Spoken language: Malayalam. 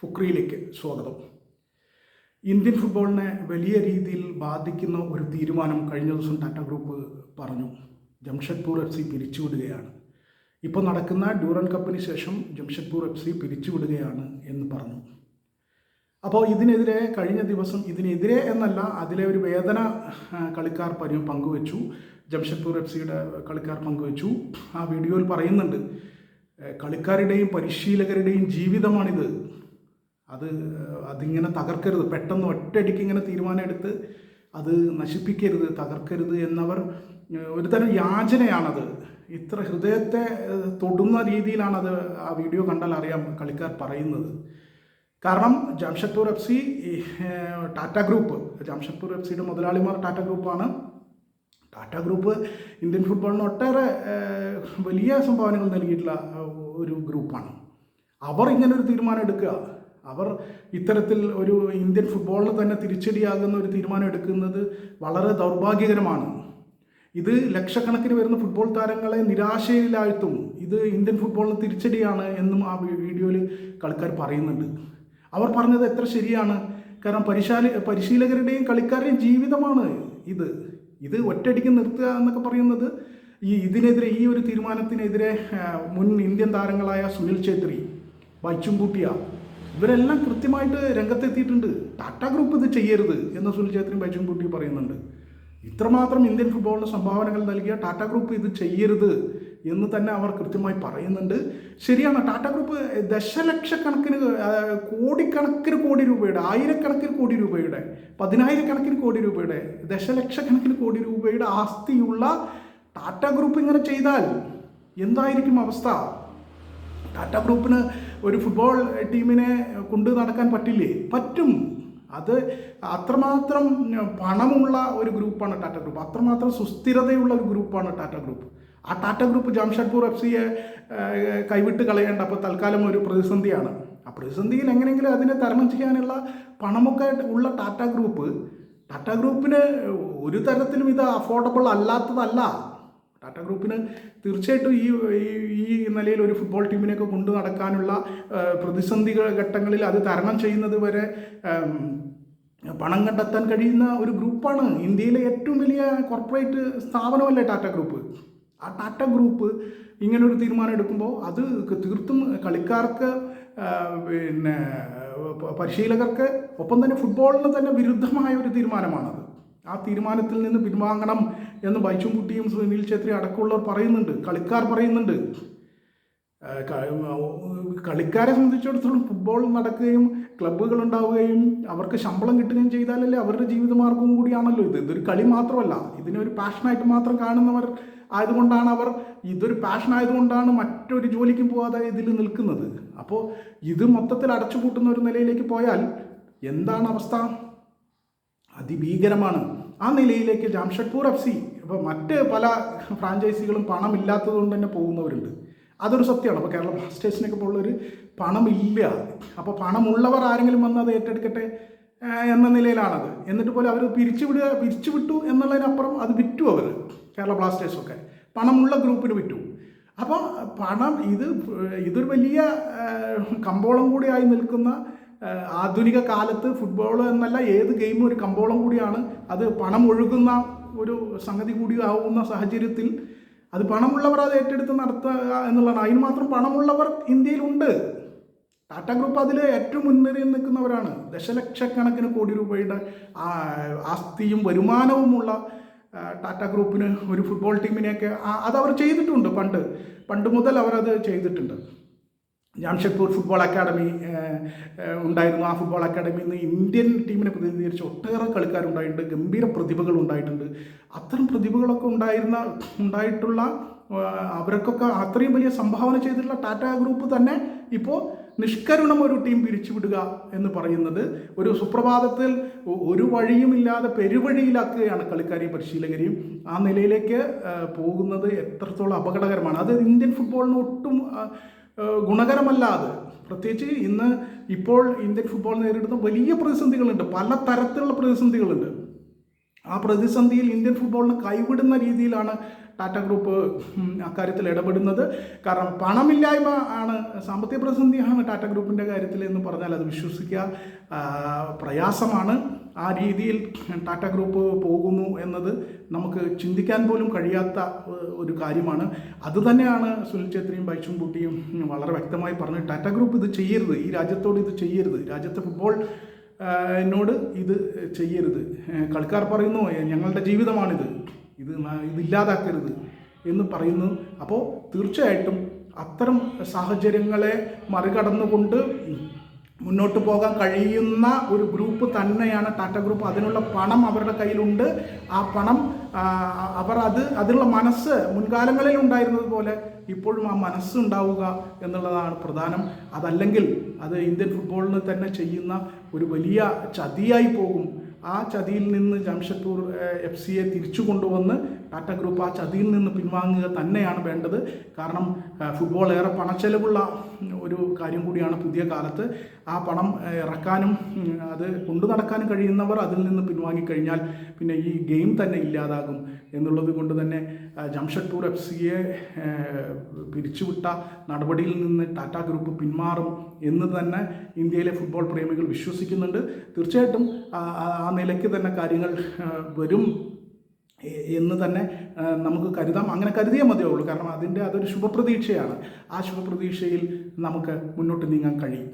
ഫുക്രിയിലേക്ക് സ്വാഗതം. ഇന്ത്യൻ ഫുട്ബോളിനെ വലിയ രീതിയിൽ ബാധിക്കുന്ന ഒരു തീരുമാനം കഴിഞ്ഞ ദിവസം ടാറ്റ ഗ്രൂപ്പ് പറഞ്ഞു. ജംഷഡ്പൂർ FC പിരിച്ചുവിടുകയാണ്. ഇപ്പോൾ നടക്കുന്ന ഡ്യൂറൻ കപ്പിന് ശേഷം ജംഷഡ്പൂർ FC പിരിച്ചുവിടുകയാണ് എന്ന് പറഞ്ഞു. അപ്പോൾ ഇതിനെതിരെ കഴിഞ്ഞ ദിവസം, ഇതിനെതിരെ എന്നല്ല, അതിലെ ഒരു വേദന കളിക്കാർ പങ്കുവച്ചു. ജംഷഡ്പൂർ FCയുടെ കളിക്കാർ പങ്കുവച്ചു. ആ വീഡിയോയിൽ പറയുന്നുണ്ട്, കളിക്കാരുടെയും പരിശീലകരുടെയും ജീവിതമാണിത്, അതിങ്ങനെ തകർക്കരുത്, പെട്ടെന്ന് ഒറ്റയടിക്ക് ഇങ്ങനെ തീരുമാനം എടുത്ത് അത് നശിപ്പിക്കരുത്, തകർക്കരുത് എന്നവർ ഒരു തരം യാചനയാണത്. ഇത്ര ഹൃദയത്തെ തൊടുന്ന രീതിയിലാണത്. ആ വീഡിയോ കണ്ടാൽ അറിയാം കളിക്കാർ പറയുന്നത്. കാരണം ജംഷഡ്പൂർ FC ടാറ്റ ഗ്രൂപ്പ്, ജംഷഡ്പൂർ FCയുടെ മുതലാളിമാർ ടാറ്റ ഗ്രൂപ്പാണ്. ടാറ്റ ഗ്രൂപ്പ് ഇന്ത്യൻ ഫുട്ബോളിന് ഒട്ടേറെ വലിയ സംഭാവനകൾ നൽകിയിട്ടുള്ള ഒരു ഗ്രൂപ്പാണ്. അവർ ഇങ്ങനൊരു തീരുമാനം എടുക്കുക, അവർ ഇത്തരത്തിൽ ഒരു ഇന്ത്യൻ ഫുട്ബോളിന് തന്നെ തിരിച്ചടിയാകുന്ന ഒരു തീരുമാനം എടുക്കുന്നത് വളരെ ദൗർഭാഗ്യകരമാണ്. ഇത് ലക്ഷക്കണക്കിന് വരുന്ന ഫുട്ബോൾ താരങ്ങളെ നിരാശയിലാഴ്ത്തും. ഇത് ഇന്ത്യൻ ഫുട്ബോളിന് തിരിച്ചടിയാണ് എന്നും ആ വീഡിയോയിൽ കളിക്കാർ പറയുന്നുണ്ട്. അവർ പറഞ്ഞത് എത്ര ശരിയാണ്. കാരണം പരിശീലകരുടെയും കളിക്കാരുടെയും ജീവിതമാണ് ഇത് ഒറ്റയടിക്ക് നിർത്തുക എന്നൊക്കെ പറയുന്നത്. ഇതിനെതിരെ, ഈ ഒരു തീരുമാനത്തിനെതിരെ മുൻ ഇന്ത്യൻ താരങ്ങളായ സുനിൽ ഛേത്രി, ബൈച്ചും ഭൂട്ടിയ, ഇവരെല്ലാം കൃത്യമായിട്ട് രംഗത്തെത്തിയിട്ടുണ്ട്. ടാറ്റ ഗ്രൂപ്പ് ഇത് ചെയ്യരുത് എന്ന് സുനിൽ ഛേത്രിയും ബൈച്ചും ഭൂട്ടിയും പറയുന്നുണ്ട്. ഇത്രമാത്രം ഇന്ത്യൻ ഫുട്ബോളിന് സംഭാവനകൾ നൽകിയ ടാറ്റ ഗ്രൂപ്പ് ഇത് ചെയ്യരുത് എന്ന് തന്നെ അവർ കൃത്യമായി പറയുന്നുണ്ട്. ശരിയാണ്, ടാറ്റ ഗ്രൂപ്പ് ദശലക്ഷക്കണക്കിന്, കോടിക്കണക്കിന് കോടി രൂപയുടെ, ആയിരക്കണക്കിന് കോടി രൂപയുടെ, പതിനായിരക്കണക്കിന് കോടി രൂപയുടെ, ദശലക്ഷക്കണക്കിന് കോടി രൂപയുടെ ആസ്തിയുള്ള ടാറ്റ ഗ്രൂപ്പ് ഇങ്ങനെ ചെയ്താൽ എന്തായിരിക്കും അവസ്ഥ? ടാറ്റ ഗ്രൂപ്പിന് ഒരു ഫുട്ബോൾ ടീമിനെ കൊണ്ടു നടക്കാൻ പറ്റില്ലേ? പറ്റും. അത് അത്രമാത്രം പണമുള്ള ഒരു ഗ്രൂപ്പാണ് ടാറ്റ ഗ്രൂപ്പ്, അത്രമാത്രം സുസ്ഥിരതയുള്ള ഒരു ഗ്രൂപ്പാണ് ടാറ്റ ഗ്രൂപ്പ്. ആ ടാറ്റ ഗ്രൂപ്പ് ജംഷഡ്പൂർ FCയെ കൈവിട്ട് കളയേണ്ട, അപ്പോൾ തൽക്കാലം ഒരു പ്രതിസന്ധിയാണ്. ആ പ്രതിസന്ധിയിൽ എങ്ങനെയെങ്കിലും അതിനെ തരണം ചെയ്യാനുള്ള പണമൊക്കെ ഉള്ള ടാറ്റ ഗ്രൂപ്പിന് ഒരു തരത്തിലും ഇത് അഫോർഡബിൾ അല്ലാത്തതല്ല. ടാറ്റ ഗ്രൂപ്പിന് തീർച്ചയായിട്ടും ഈ നിലയിൽ ഒരു ഫുട്ബോൾ ടീമിനെയൊക്കെ കൊണ്ടു നടക്കാനുള്ള പ്രതിസന്ധി ഘട്ടങ്ങളിൽ അത് തരണം ചെയ്യുന്നത് വരെ പണം കണ്ടെത്താൻ കഴിയുന്ന ഒരു ഗ്രൂപ്പാണ്. ഇന്ത്യയിലെ ഏറ്റവും വലിയ കോർപ്പറേറ്റ് സ്ഥാപനമല്ലേ ടാറ്റ ഗ്രൂപ്പ്. ആ ടാറ്റ ഗ്രൂപ്പ് ഇങ്ങനൊരു തീരുമാനം എടുക്കുമ്പോൾ അത് തീർത്തും കളിക്കാർക്ക്, പിന്നെ പരിശീലകർക്ക്, ഒപ്പം തന്നെ ഫുട്ബോളിന് തന്നെ വിരുദ്ധമായ ഒരു തീരുമാനമാണത്. ആ തീരുമാനത്തിൽ നിന്ന് പിൻവാങ്ങണം എന്ന് ബൈച്ചും കുട്ടിയും സുനിൽ ഛേത്രി അടക്കമുള്ളവർ പറയുന്നുണ്ട്, കളിക്കാർ പറയുന്നുണ്ട്. കളിക്കാരെ സംബന്ധിച്ചിടത്തോളം ഫുട്ബോൾ നടക്കുകയും ക്ലബ്ബുകൾ ഉണ്ടാവുകയും അവർക്ക് ശമ്പളം കിട്ടുകയും ചെയ്താലല്ലേ അവരുടെ ജീവിതമാർഗവും കൂടിയാണല്ലോ ഇത്. ഇതൊരു കളി മാത്രമല്ല, ഇതിനൊരു പാഷനായിട്ട് മാത്രം കാണുന്നവർ ആയതുകൊണ്ടാണ്, ഇതൊരു പാഷനായതുകൊണ്ടാണ് മറ്റൊരു ജോലിക്കും പോകാതെ ഇതിൽ നിൽക്കുന്നത്. അപ്പോൾ ഇത് മൊത്തത്തിൽ അടച്ചുപൂട്ടുന്ന ഒരു നിലയിലേക്ക് പോയാൽ എന്താണ് അവസ്ഥ? അതിഭീകരമാണ്. ആ നിലയിലേക്ക് ജംഷഡ്പൂർ FC, ഇപ്പോൾ മറ്റ് പല ഫ്രാഞ്ചൈസികളും പണമില്ലാത്തത് കൊണ്ട് തന്നെ പോകുന്നവരുണ്ട്. അതൊരു സത്യമാണ്. അപ്പോൾ കേരള ബ്ലാസ്റ്റേഴ്സിനൊക്കെ പോലുള്ളൊരു പണമില്ല. അപ്പോൾ പണമുള്ളവർ ആരെങ്കിലും വന്ന് അത് ഏറ്റെടുക്കട്ടെ എന്ന നിലയിലാണത്. എന്നിട്ട് പോലും അവർ പിരിച്ചുവിട്ടു എന്നുള്ളതിനപ്പുറം അത് വിറ്റു. അവർ കേരള ബ്ലാസ്റ്റേഴ്സൊക്കെ പണമുള്ള ഗ്രൂപ്പിന് വിറ്റു. അപ്പോൾ ഇതൊരു വലിയ കമ്പോളം കൂടിയായി നിൽക്കുന്ന, ആധുനിക കാലത്ത് ഫുട്ബോൾ എന്നല്ല ഏത് ഗെയിമും ഒരു കമ്പോളം കൂടിയാണ്. അത് പണം ഒഴുകുന്ന ഒരു സംഗതി കൂടി ആവുന്ന സാഹചര്യത്തിൽ അത് പണമുള്ളവർ അത് ഏറ്റെടുത്ത് നടത്തുക എന്നുള്ളതാണ്. അതിന് മാത്രം പണമുള്ളവർ ഇന്ത്യയിലുണ്ട്. ടാറ്റ ഗ്രൂപ്പ് അതിൽ ഏറ്റവും മുൻനിരയിൽ നിൽക്കുന്നവരാണ്. ദശലക്ഷക്കണക്കിന് കോടി രൂപയുടെ ആസ്തിയും വരുമാനവുമുള്ള ടാറ്റ ഗ്രൂപ്പിന് ഒരു ഫുട്ബോൾ ടീമിനെയൊക്കെ അതവർ ചെയ്തിട്ടുണ്ട്. പണ്ട് മുതൽ അവരത് ചെയ്തിട്ടുണ്ട്. ജംഷഡ്പൂർ ഫുട്ബോൾ അക്കാഡമി ഉണ്ടായിരുന്നു. ആ ഫുട്ബോൾ അക്കാഡമിയിൽ നിന്ന് ഇന്ത്യൻ ടീമിനെ പ്രതിനിധീകരിച്ച് ഒട്ടേറെ കളിക്കാരുണ്ടായിട്ടുണ്ട്, ഗംഭീര പ്രതിഭകൾ ഉണ്ടായിട്ടുണ്ട്. അത്തരം പ്രതിഭകളൊക്കെ ഉണ്ടായിട്ടുള്ള അവർക്കൊക്കെ അത്രയും വലിയ സംഭാവന ചെയ്തിട്ടുള്ള ടാറ്റ ഗ്രൂപ്പ് തന്നെ ഇപ്പോൾ നിഷ്കരുണം ഒരു ടീം പിരിച്ചുവിടുക എന്ന് പറയുന്നത് ഒരു സുപ്രഭാതത്തിൽ ഒരു വഴിയുമില്ലാതെ പെരുവഴിയിലാക്കുകയാണ് കളിക്കാരെയും പരിശീലകരെയും. ആ നിലയിലേക്ക് പോകുന്നത് എത്രത്തോളം അപകടകരമാണ്. അത് ഇന്ത്യൻ ഫുട്ബോളിന് ഒട്ടും ഗുണകരമല്ല. അത് പ്രത്യേകിച്ച് ഇപ്പോൾ ഇന്ത്യൻ ഫുട്ബോൾ നേരിടുന്ന വലിയ പ്രതിസന്ധികളുണ്ട്, പല തരത്തിലുള്ള പ്രതിസന്ധികളുണ്ട്. ആ പ്രതിസന്ധിയിൽ ഇന്ത്യൻ ഫുട്ബോളിനെ കൈവിടുന്ന രീതിയിലാണ് ടാറ്റ ഗ്രൂപ്പ് അക്കാര്യത്തിൽ ഇടപെടുന്നത്. കാരണം പണമില്ലായ്മ ആണ്, സാമ്പത്തിക പ്രതിസന്ധിയാണ് ടാറ്റ ഗ്രൂപ്പിൻ്റെ കാര്യത്തിൽ എന്ന് പറഞ്ഞാൽ അത് വിശ്വസിക്കുക പ്രയാസമാണ്. ആ രീതിയിൽ ടാറ്റ ഗ്രൂപ്പ് പോകുന്നു എന്നത് നമുക്ക് ചിന്തിക്കാൻ പോലും കഴിയാത്ത ഒരു കാര്യമാണ്. അതുതന്നെയാണ് സുനിൽ ഛേത്രിയും ബൈചുങ് ബൂട്ടിയും വളരെ വ്യക്തമായി പറഞ്ഞു, ടാറ്റ ഗ്രൂപ്പ് ഇത് ചെയ്യരുത്, ഈ രാജ്യത്തോട് ഇത് ചെയ്യരുത്, രാജ്യത്തെ ഫുട്ബോൾ എന്നോട് ഇത് ചെയ്യരുത്. കളിക്കാർ പറയുന്നു ഞങ്ങളുടെ ജീവിതമാണിത്, ഇതില്ലാതാക്കരുത് എന്ന് പറയുന്നു. അപ്പോൾ തീർച്ചയായിട്ടും അത്തരം സാഹചര്യങ്ങളെ മറികടന്നുകൊണ്ട് മുന്നോട്ട് പോകാൻ കഴിയുന്ന ഒരു ഗ്രൂപ്പ് തന്നെയാണ് ടാറ്റ ഗ്രൂപ്പ്. അതിനുള്ള പണം അവരുടെ കയ്യിലുണ്ട്. ആ പണം അതിനുള്ള മനസ്സ് മുൻകാലങ്ങളിൽ ഉണ്ടായിരുന്നത് പോലെ ഇപ്പോഴും ആ മനസ്സുണ്ടാവുക എന്നുള്ളതാണ് പ്രധാനം. അതല്ലെങ്കിൽ അത് ഇന്ത്യൻ ഫുട്ബോളിന് തന്നെ ചെയ്യുന്ന ഒരു വലിയ ചതിയായി പോകും. ആ ചതിയിൽ നിന്ന് ജംഷഡ്പൂർ FC തിരിച്ചു കൊണ്ടുവന്ന് ടാറ്റ ഗ്രൂപ്പ് ആ ചതിയിൽ നിന്ന് പിൻവാങ്ങുക തന്നെയാണ് വേണ്ടത്. കാരണം ഫുട്ബോൾ ഏറെ പണച്ചെലവുള്ള ഒരു കാര്യം കൂടിയാണ് പുതിയ കാലത്ത്. ആ പണം ഇറക്കാനും അത് കൊണ്ടു നടക്കാനും കഴിയുന്നവർ അതിൽ നിന്ന് പിൻവാങ്ങിക്കഴിഞ്ഞാൽ പിന്നെ ഈ ഗെയിം തന്നെ ഇല്ലാതാകും എന്നുള്ളത് കൊണ്ട് തന്നെ ജംഷഡ്പൂർ FCയെ പിരിച്ചുവിട്ട നടപടിയിൽ നിന്ന് ടാറ്റ ഗ്രൂപ്പ് പിന്മാറും എന്ന് തന്നെ ഇന്ത്യയിലെ ഫുട്ബോൾ പ്രേമികൾ വിശ്വസിക്കുന്നുണ്ട്. തീർച്ചയായിട്ടും ആ നിലയ്ക്ക് തന്നെ കാര്യങ്ങൾ വരും എന്ന് തന്നെ നമുക്ക് കരുതാം. അങ്ങനെ കരുതിയേ മതിയാവുള്ളൂ. കാരണം അതൊരു ശുഭപ്രതീക്ഷയാണ്. ആ ശുഭപ്രതീക്ഷയിൽ നമുക്ക് മുന്നോട്ട് നീങ്ങാൻ കഴിയും.